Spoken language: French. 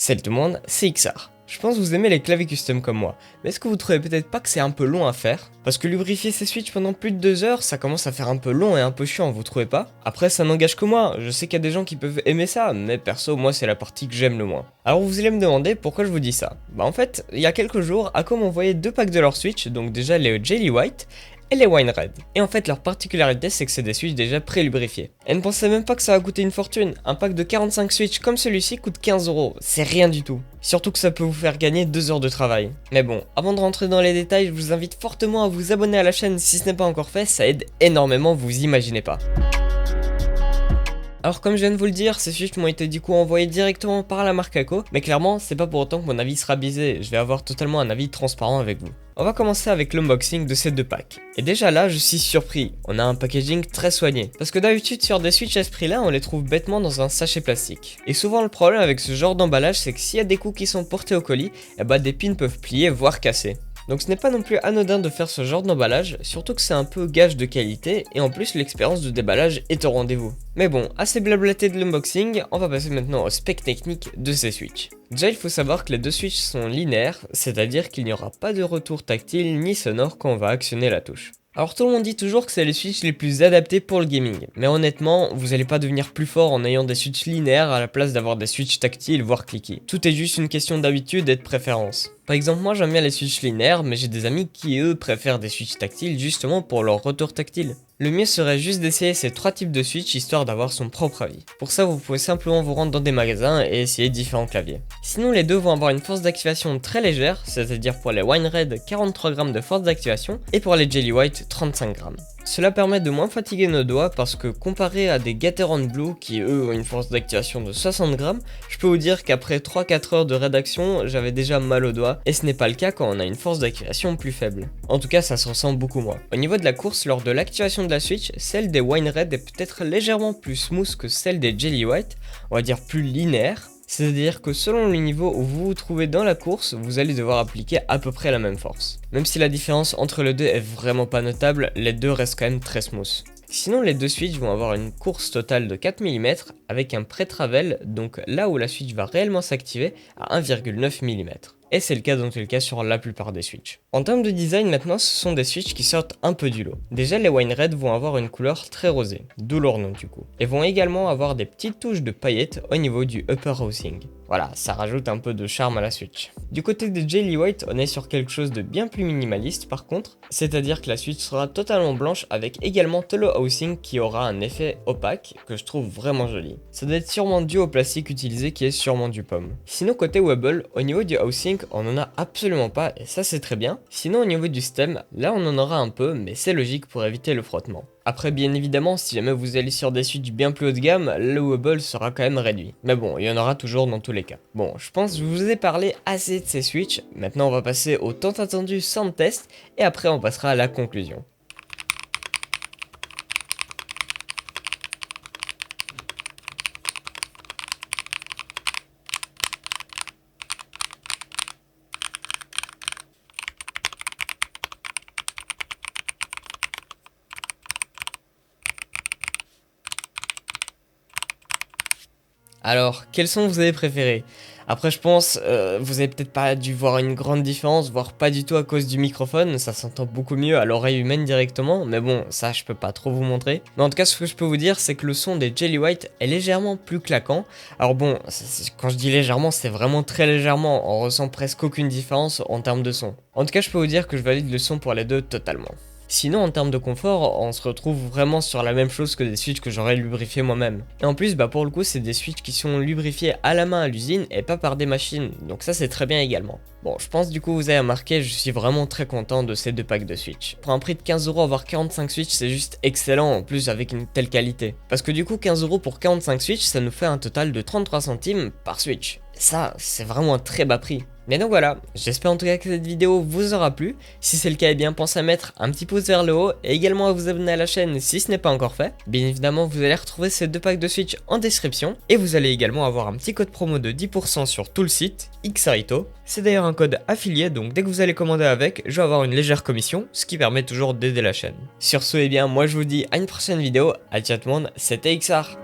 Salut tout le monde, c'est XR. Je pense que vous aimez les claviers custom comme moi, mais est-ce que vous trouvez peut-être pas que c'est un peu long à faire? Parce que lubrifier ces switches pendant plus de 2 heures, ça commence à faire un peu long et un peu chiant, vous trouvez pas? Après ça n'engage que moi, je sais qu'il y a des gens qui peuvent aimer ça, mais perso moi c'est la partie que j'aime le moins. Alors vous allez me demander pourquoi je vous dis ça. Bah en fait, il y a quelques jours, Acom m'a envoyé 2 packs de leur switch, donc déjà les Jelly White et les Wine Red. Et en fait leur particularité c'est que c'est des switches déjà pré-lubrifiés. Et ne pensez même pas que ça va coûter une fortune, un pack de 45 switches comme celui-ci coûte 15€, c'est rien du tout. Surtout que ça peut vous faire gagner 2 heures de travail. Mais bon, avant de rentrer dans les détails, je vous invite fortement à vous abonner à la chaîne si ce n'est pas encore fait, ça aide énormément, vous imaginez pas. Alors comme je viens de vous le dire, ces switches m'ont été du coup envoyés directement par la marque Ako, mais clairement c'est pas pour autant que mon avis sera biaisé, je vais avoir totalement un avis transparent avec vous. On va commencer avec l'unboxing de ces 2 packs. Et déjà là, je suis surpris, on a un packaging très soigné. Parce que d'habitude sur des switches à ce prix là, on les trouve bêtement dans un sachet plastique. Et souvent le problème avec ce genre d'emballage, c'est que s'il y a des coups qui sont portés au colis, et bah des pins peuvent plier voire casser. Donc ce n'est pas non plus anodin de faire ce genre d'emballage, surtout que c'est un peu gage de qualité et en plus l'expérience de déballage est au rendez-vous. Mais bon, assez blablaté de l'unboxing, on va passer maintenant au spec technique de ces switches. Déjà il faut savoir que les 2 switches sont linéaires, c'est-à-dire qu'il n'y aura pas de retour tactile ni sonore quand on va actionner la touche. Alors tout le monde dit toujours que c'est les switches les plus adaptés pour le gaming, mais honnêtement, vous n'allez pas devenir plus fort en ayant des switches linéaires à la place d'avoir des switches tactiles voire clicky. Tout est juste une question d'habitude et de préférence. Par exemple, moi j'aime bien les switches linéaires, mais j'ai des amis qui eux préfèrent des switches tactiles justement pour leur retour tactile. Le mieux serait juste d'essayer ces 3 types de switch histoire d'avoir son propre avis. Pour ça, vous pouvez simplement vous rendre dans des magasins et essayer différents claviers. Sinon, les deux vont avoir une force d'activation très légère, c'est-à-dire pour les Wine Red 43 grammes de force d'activation et pour les Jelly White 35 grammes. Cela permet de moins fatiguer nos doigts parce que comparé à des Gateron Blue qui eux ont une force d'activation de 60 grammes, je peux vous dire qu'après 3-4 heures de rédaction, j'avais déjà mal aux doigts et ce n'est pas le cas quand on a une force d'activation plus faible. En tout cas, ça se ressent beaucoup moins. Au niveau de la course, lors de l'activation de la Switch, celle des Wine Red est peut-être légèrement plus smooth que celle des Jelly White, on va dire plus linéaire. C'est-à-dire que selon le niveau où vous vous trouvez dans la course, vous allez devoir appliquer à peu près la même force. Même si la différence entre les deux est vraiment pas notable, les deux restent quand même très smooth. Sinon les 2 switches vont avoir une course totale de 4 mm avec un pré-travel, donc là où la switch va réellement s'activer à 1,9 mm. Et c'est le cas dans tous les cas sur la plupart des switches. En termes de design maintenant, ce sont des switches qui sortent un peu du lot. Déjà les Wine Red vont avoir une couleur très rosée, d'où leur nom du coup. Et vont également avoir des petites touches de paillettes au niveau du upper housing. Voilà, ça rajoute un peu de charme à la Switch. Du côté des Jelly White, on est sur quelque chose de bien plus minimaliste par contre, c'est-à-dire que la Switch sera totalement blanche avec également tout le housing qui aura un effet opaque que je trouve vraiment joli. Ça doit être sûrement dû au plastique utilisé qui est sûrement du pomme. Sinon côté Webble, au niveau du housing, on en a absolument pas et ça c'est très bien. Sinon au niveau du stem, là on en aura un peu mais c'est logique pour éviter le frottement. Après bien évidemment si jamais vous allez sur des switches bien plus haut de gamme, le wobble sera quand même réduit. Mais bon, il y en aura toujours dans tous les cas. Bon, je pense que je vous ai parlé assez de ces switches, maintenant on va passer au tant attendu sound test et après on passera à la conclusion. Alors, quels sons vous avez préférés? Après je pense, vous avez peut-être pas dû voir une grande différence, voire pas du tout à cause du microphone, ça s'entend beaucoup mieux à l'oreille humaine directement, mais bon, ça je peux pas trop vous montrer. Mais en tout cas ce que je peux vous dire c'est que le son des Jelly White est légèrement plus claquant. Alors bon, quand je dis légèrement, c'est vraiment très légèrement, on ressent presque aucune différence en termes de son. En tout cas je peux vous dire que je valide le son pour les deux totalement. Sinon en termes de confort, on se retrouve vraiment sur la même chose que des switches que j'aurais lubrifié moi-même. Et en plus pour le coup c'est des switches qui sont lubrifiés à la main à l'usine et pas par des machines, donc ça c'est très bien également. Bon je pense du coup vous avez remarqué, je suis vraiment très content de ces 2 packs de switch. Pour un prix de 15€ avoir 45 switch c'est juste excellent en plus avec une telle qualité. Parce que du coup 15€ pour 45 switch ça nous fait un total de 33 centimes par switch. Ça c'est vraiment un très bas prix. Mais donc voilà, j'espère en tout cas que cette vidéo vous aura plu. Si c'est le cas, eh bien pensez à mettre un petit pouce vers le haut et également à vous abonner à la chaîne si ce n'est pas encore fait. Bien évidemment, vous allez retrouver ces 2 packs de Switch en description et vous allez également avoir un petit code promo de 10% sur tout le site, XRito. C'est d'ailleurs un code affilié, donc dès que vous allez commander avec, je vais avoir une légère commission, ce qui permet toujours d'aider la chaîne. Sur ce, eh bien moi je vous dis à une prochaine vidéo. À ciao tout le monde, c'était XR.